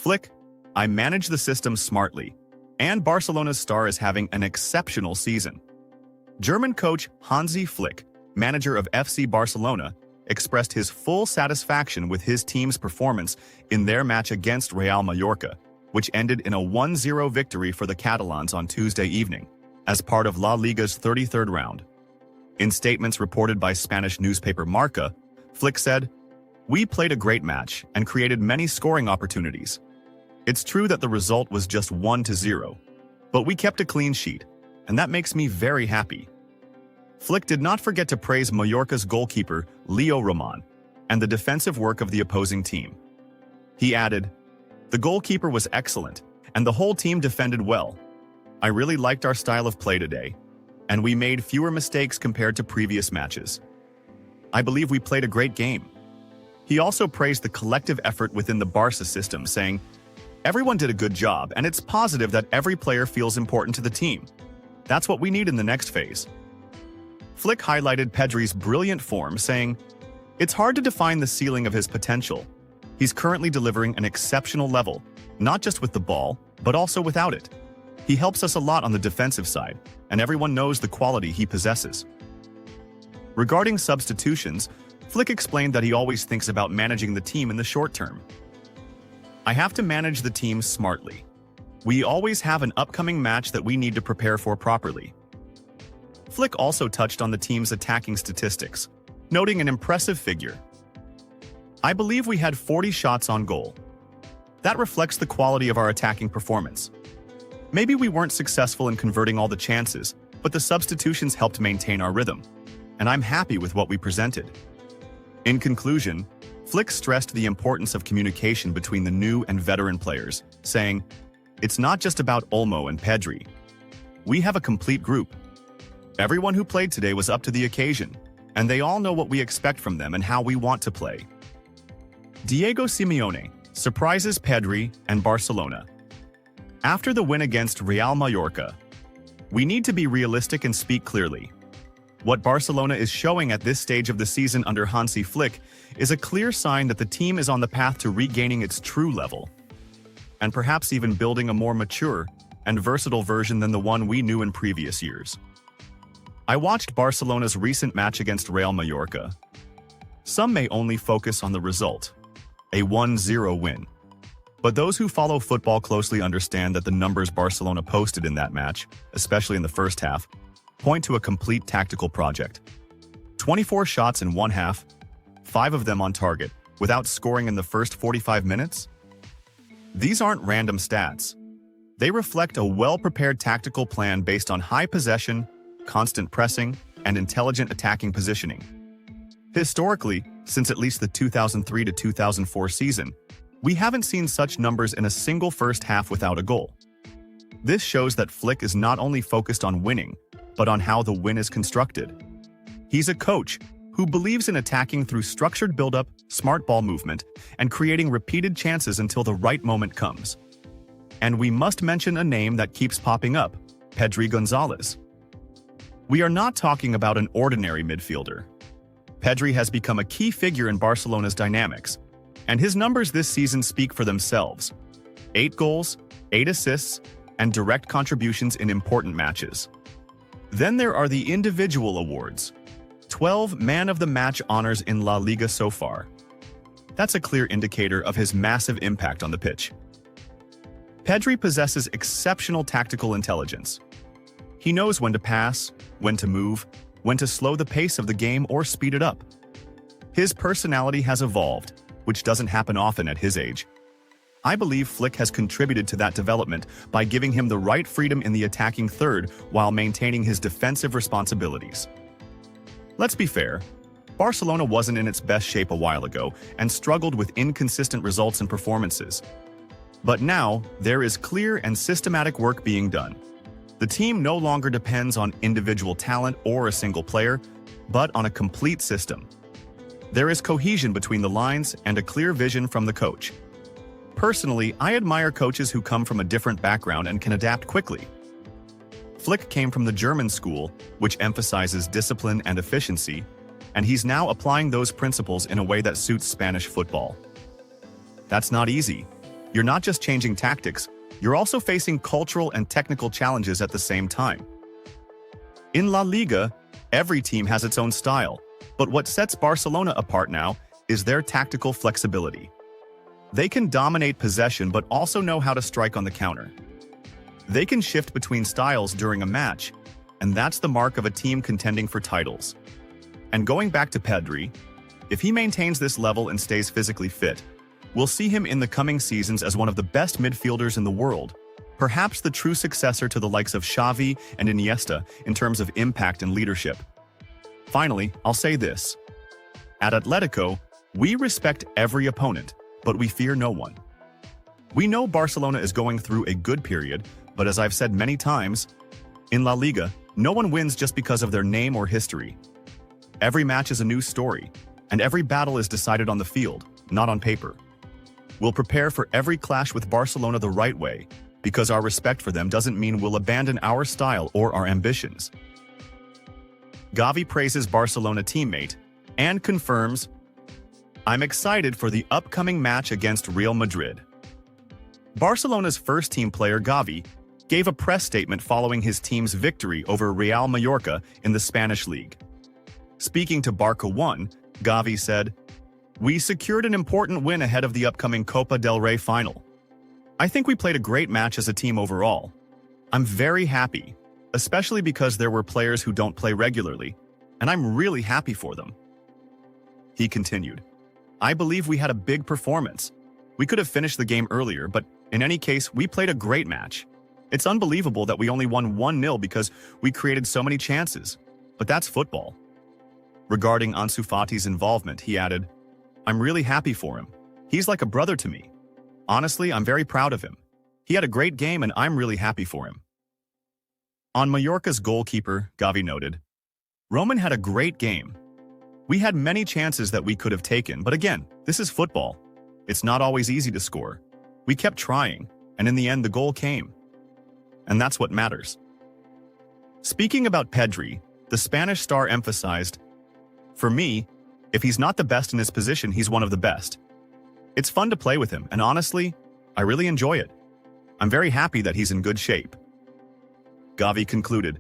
Flick, I manage the system smartly, and Barcelona's star is having an exceptional season. German coach Hansi Flick, manager of FC Barcelona, expressed his full satisfaction with his team's performance in their match against Real Mallorca, which ended in a 1-0 victory for the Catalans on Tuesday evening, as part of La Liga's 33rd round. In statements reported by Spanish newspaper Marca, Flick said, "We played a great match and created many scoring opportunities. It's true that the result was just 1-0, but we kept a clean sheet, and that makes me very happy." Flick did not forget to praise Mallorca's goalkeeper, Leo Roman, and the defensive work of the opposing team. He added, "The goalkeeper was excellent, and the whole team defended well. I really liked our style of play today, and we made fewer mistakes compared to previous matches. I believe we played a great game." He also praised the collective effort within the Barca system, saying, "Everyone did a good job, and it's positive that every player feels important to the team. That's what we need in the next phase." Flick highlighted Pedri's brilliant form, saying, "It's hard to define the ceiling of his potential. He's currently delivering an exceptional level, not just with the ball, but also without it. He helps us a lot on the defensive side, and everyone knows the quality he possesses." Regarding substitutions, Flick explained that he always thinks about managing the team in the short term. "I have to manage the team smartly. We always have an upcoming match that we need to prepare for properly." Flick also touched on the team's attacking statistics, noting an impressive figure. "I believe we had 40 shots on goal. That reflects the quality of our attacking performance. Maybe we weren't successful in converting all the chances, but the substitutions helped maintain our rhythm, and I'm happy with what we presented." In conclusion, Flick stressed the importance of communication between the new and veteran players, saying, "It's not just about Olmo and Pedri. We have a complete group. Everyone who played today was up to the occasion, and they all know what we expect from them and how we want to play." Diego Simeone surprises Pedri and Barcelona. After the win against Real Mallorca, we need to be realistic and speak clearly. What Barcelona is showing at this stage of the season under Hansi Flick is a clear sign that the team is on the path to regaining its true level, and perhaps even building a more mature and versatile version than the one we knew in previous years. I watched Barcelona's recent match against Real Mallorca. Some may only focus on the result, a 1-0 win. But those who follow football closely understand that the numbers Barcelona posted in that match, especially in the first half, point to a complete tactical project. 24 shots in one half, 5 of them on target, without scoring in the first 45 minutes? These aren't random stats. They reflect a well-prepared tactical plan based on high possession, constant pressing, and intelligent attacking positioning. Historically, since at least the 2003 to 2004 season, we haven't seen such numbers in a single first half without a goal. This shows that Flick is not only focused on winning, but on how the win is constructed. He's a coach who believes in attacking through structured build-up, smart ball movement, and creating repeated chances until the right moment comes. And we must mention a name that keeps popping up, Pedri Gonzalez. We are not talking about an ordinary midfielder. Pedri has become a key figure in Barcelona's dynamics, and his numbers this season speak for themselves. 8 goals, 8 assists, and direct contributions in important matches. Then there are the individual awards. 12 Man of the Match honors in La Liga so far. That's a clear indicator of his massive impact on the pitch. Pedri possesses exceptional tactical intelligence. He knows when to pass, when to move, when to slow the pace of the game or speed it up. His personality has evolved, which doesn't happen often at his age. I believe Flick has contributed to that development by giving him the right freedom in the attacking third while maintaining his defensive responsibilities. Let's be fair, Barcelona wasn't in its best shape a while ago and struggled with inconsistent results and performances. But now, there is clear and systematic work being done. The team no longer depends on individual talent or a single player, but on a complete system. There is cohesion between the lines and a clear vision from the coach. Personally, I admire coaches who come from a different background and can adapt quickly. Flick came from the German school, which emphasizes discipline and efficiency, and he's now applying those principles in a way that suits Spanish football. That's not easy, You're not just changing tactics, you're also facing cultural and technical challenges at the same time. In La Liga, every team has its own style, but what sets Barcelona apart now is their tactical flexibility. They can dominate possession but also know how to strike on the counter. They can shift between styles during a match, and that's the mark of a team contending for titles. And going back to Pedri, if he maintains this level and stays physically fit, we'll see him in the coming seasons as one of the best midfielders in the world, perhaps the true successor to the likes of Xavi and Iniesta in terms of impact and leadership. Finally, I'll say this. At Atletico, we respect every opponent, but we fear no one. We know Barcelona is going through a good period, but as I've said many times, in La Liga, no one wins just because of their name or history. Every match is a new story, and every battle is decided on the field, not on paper. We'll prepare for every clash with Barcelona the right way, because our respect for them doesn't mean we'll abandon our style or our ambitions. Gavi praises Barcelona teammate and confirms, "I'm excited for the upcoming match against Real Madrid." Barcelona's first-team player Gavi gave a press statement following his team's victory over Real Mallorca in the Spanish league. Speaking to Barca 1, Gavi said, "We secured an important win ahead of the upcoming Copa del Rey final. I think we played a great match as a team overall. I'm very happy, especially because there were players who don't play regularly, and I'm really happy for them." He continued, "I believe we had a big performance. We could have finished the game earlier, but in any case, we played a great match. It's unbelievable that we only won 1-0 because we created so many chances, but that's football." Regarding Ansu Fati's involvement, he added, "I'm really happy for him. He's like a brother to me. Honestly, I'm very proud of him. He had a great game and I'm really happy for him." On Mallorca's goalkeeper, Gavi noted, "Roman had a great game. We had many chances that we could have taken, but again, this is football. It's not always easy to score. We kept trying, and in the end the goal came. And that's what matters." Speaking about Pedri, the Spanish star emphasized, "For me, if he's not the best in his position, he's one of the best. It's fun to play with him, and honestly, I really enjoy it. I'm very happy that he's in good shape." Gavi concluded,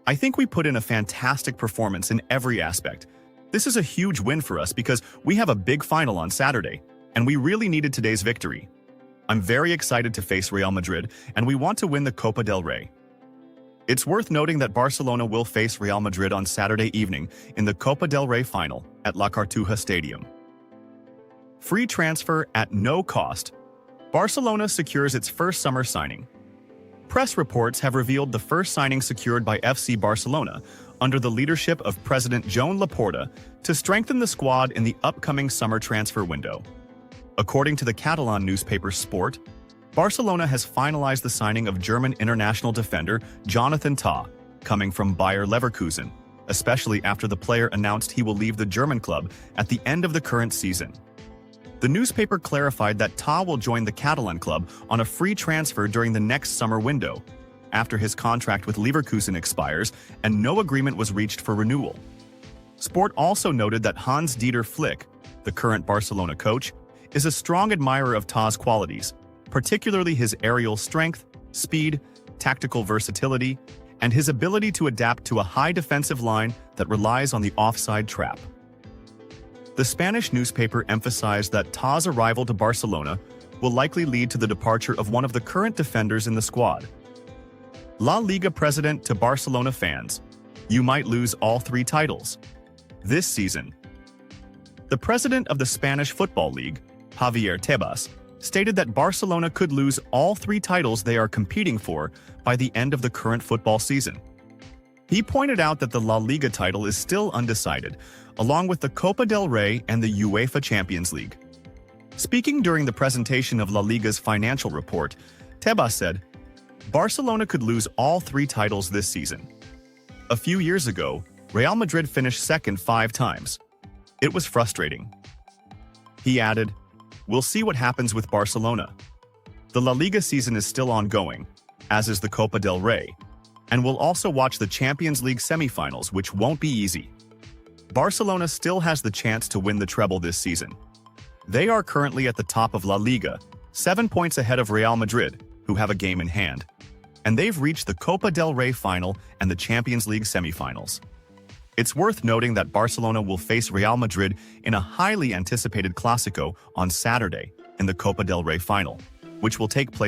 "I think we put in a fantastic performance in every aspect. This is a huge win for us because we have a big final on Saturday, and we really needed today's victory. I'm very excited to face Real Madrid, and we want to win the Copa del Rey." It's worth noting that Barcelona will face Real Madrid on Saturday evening in the Copa del Rey final at La Cartuja Stadium. Free transfer at no cost. Barcelona secures its first summer signing. Press reports have revealed the first signing secured by FC Barcelona under the leadership of President Joan Laporta to strengthen the squad in the upcoming summer transfer window. According to the Catalan newspaper Sport, Barcelona has finalized the signing of German international defender Jonathan Tah, coming from Bayer Leverkusen, especially after the player announced he will leave the German club at the end of the current season. The newspaper clarified that Tah will join the Catalan club on a free transfer during the next summer window, after his contract with Leverkusen expires and no agreement was reached for renewal. Sport also noted that Hans-Dieter Flick, the current Barcelona coach, is a strong admirer of Tah's qualities, particularly his aerial strength, speed, tactical versatility, and his ability to adapt to a high defensive line that relies on the offside trap. The Spanish newspaper emphasized that Tah's arrival to Barcelona will likely lead to the departure of one of the current defenders in the squad. La Liga president to Barcelona fans, "You might lose all 3 titles this season." The president of the Spanish Football League, Javier Tebas, stated that Barcelona could lose all 3 titles they are competing for by the end of the current football season. He pointed out that the La Liga title is still undecided, along with the Copa del Rey and the UEFA Champions League. Speaking during the presentation of La Liga's financial report, Tebas said, "Barcelona could lose all 3 titles this season. A few years ago, Real Madrid finished second 5 times. It was frustrating." He added, "We'll see what happens with Barcelona. The La Liga season is still ongoing, as is the Copa del Rey, and we'll also watch the Champions League semifinals, which won't be easy. Barcelona still has the chance to win the treble this season. They are currently at the top of La Liga, 7 points ahead of Real Madrid, who have a game in hand. And they've reached the Copa del Rey final and the Champions League semifinals. It's worth noting that Barcelona will face Real Madrid in a highly anticipated Clásico on Saturday in the Copa del Rey final, which will take place